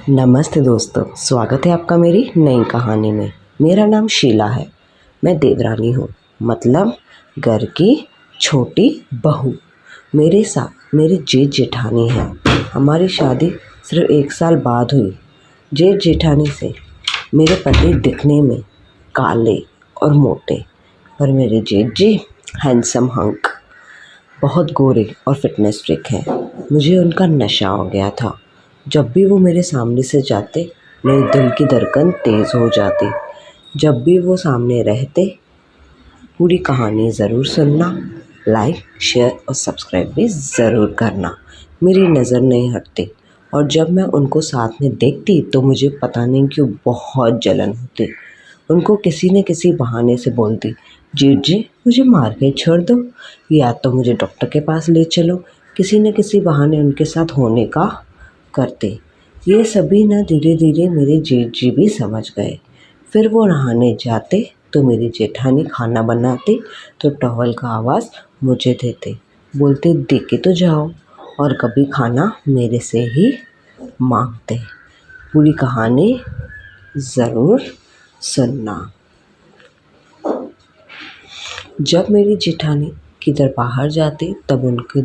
नमस्ते दोस्तों, स्वागत है आपका मेरी नई कहानी में। मेरा नाम शीला है। मैं देवरानी हूँ, मतलब घर की छोटी बहू। मेरे साथ मेरी जेठ जेठानी है। हमारी शादी सिर्फ 1 साल बाद हुई। जेठ जेठानी से मेरे पति दिखने में काले और मोटे, पर मेरे जेठ जी हैंडसम हंक, बहुत गोरे और फिटनेस फ्रीक हैं। मुझे उनका नशा हो गया था। जब भी वो मेरे सामने से जाते, मेरे दिल की धड़कन तेज़ हो जाती। जब भी वो सामने रहते, पूरी कहानी ज़रूर सुनना, लाइक, शेयर और सब्सक्राइब भी ज़रूर करना। मेरी नज़र नहीं हटती और जब मैं उनको साथ में देखती तो मुझे पता नहीं क्यों बहुत जलन होती। उनको किसी न किसी बहाने से बोलती, जेठ जी मुझे मार्केट छोड़ दो, या तो मुझे डॉक्टर के पास ले चलो। किसी न किसी बहाने उनके साथ होने का करते। ये सभी ना धीरे धीरे मेरे जेठ जी भी समझ गए। फिर वो नहाने जाते तो मेरी जेठानी खाना बनाती तो टॉवल का आवाज़ मुझे देते, बोलते दे के तो जाओ, और कभी खाना मेरे से ही मांगते। पूरी कहानी ज़रूर सुनना। जब मेरी जेठानी किधर बाहर जाती तब उनके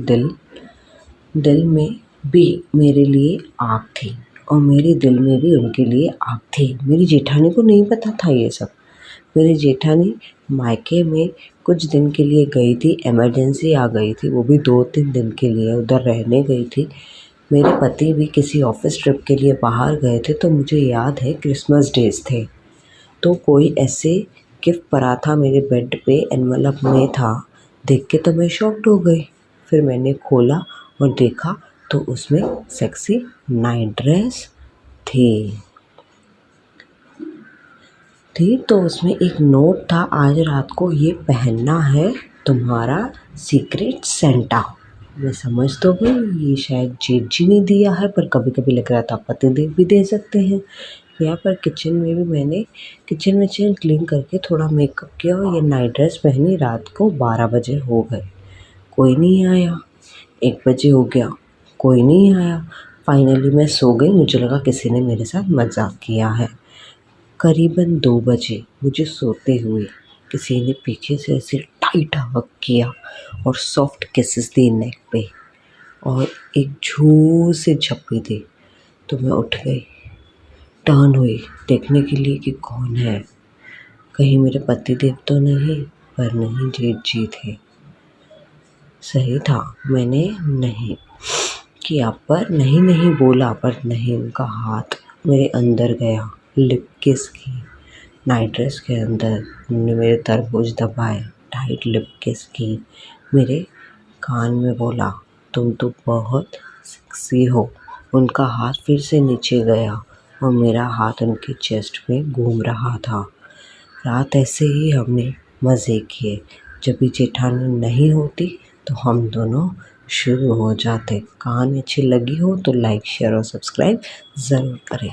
दिल में भी मेरे लिए आग थी और मेरे दिल में भी उनके लिए आग थी। मेरी जेठानी को नहीं पता था ये सब। मेरी जेठानी मायके में कुछ दिन के लिए गई थी, इमरजेंसी आ गई थी, वो भी 2-3 दिन के लिए उधर रहने गई थी। मेरे पति भी किसी ऑफिस ट्रिप के लिए बाहर गए थे। तो मुझे याद है क्रिसमस डेज थे, तो कोई ऐसे गिफ्ट पड़ा था मेरे बेड पे, एनवलप में था। देख के तो मैं शॉक्ड हो गई। फिर मैंने खोला और देखा तो उसमें सेक्सी नाइट ड्रेस थी। तो उसमें एक नोट था, आज रात को ये पहनना है तुम्हारा सीक्रेट सेंटा। मैं समझ तो गई ये शायद जेठ जी ने दिया है, पर कभी कभी लग रहा था पतिदेव भी दे सकते हैं। यहाँ पर किचन में भी मैंने किचन विचन क्लीन करके थोड़ा मेकअप किया और ये नाइट ड्रेस पहनी। रात को 12 बजे हो गए, कोई नहीं आया। 1 बजे हो गया, कोई नहीं आया। फाइनली मैं सो गई। मुझे लगा किसी ने मेरे साथ मजाक किया है। करीबन 2 बजे मुझे सोते हुए किसी ने पीछे से ऐसे टाइट हग किया और सॉफ्ट किसेस दी नेक पे और एक झूठ से झप्पी दी। तो मैं उठ गई, टर्न हुई देखने के लिए कि कौन है। कहीं मेरे पतिदेव तो नहीं, पर नहीं, जेठ जी थे। सही था, मैंने नहीं किया, पर नहीं बोला, पर नहीं, उनका हाथ मेरे अंदर गया, लिप किस की, नाइट ड्रेस के अंदर। उन्होंने मेरे तरबूज दबाए, टाइट लिप किस की, मेरे कान में बोला तुम तो बहुत सेक्सी हो। उनका हाथ फिर से नीचे गया और मेरा हाथ उनके चेस्ट में घूम रहा था। रात ऐसे ही हमने मज़े किए। जब भी जेठानी नहीं होती तो हम दोनों शुरू हो जाते। कहानी अच्छी लगी हो तो लाइक, शेयर और सब्सक्राइब ज़रूर करें।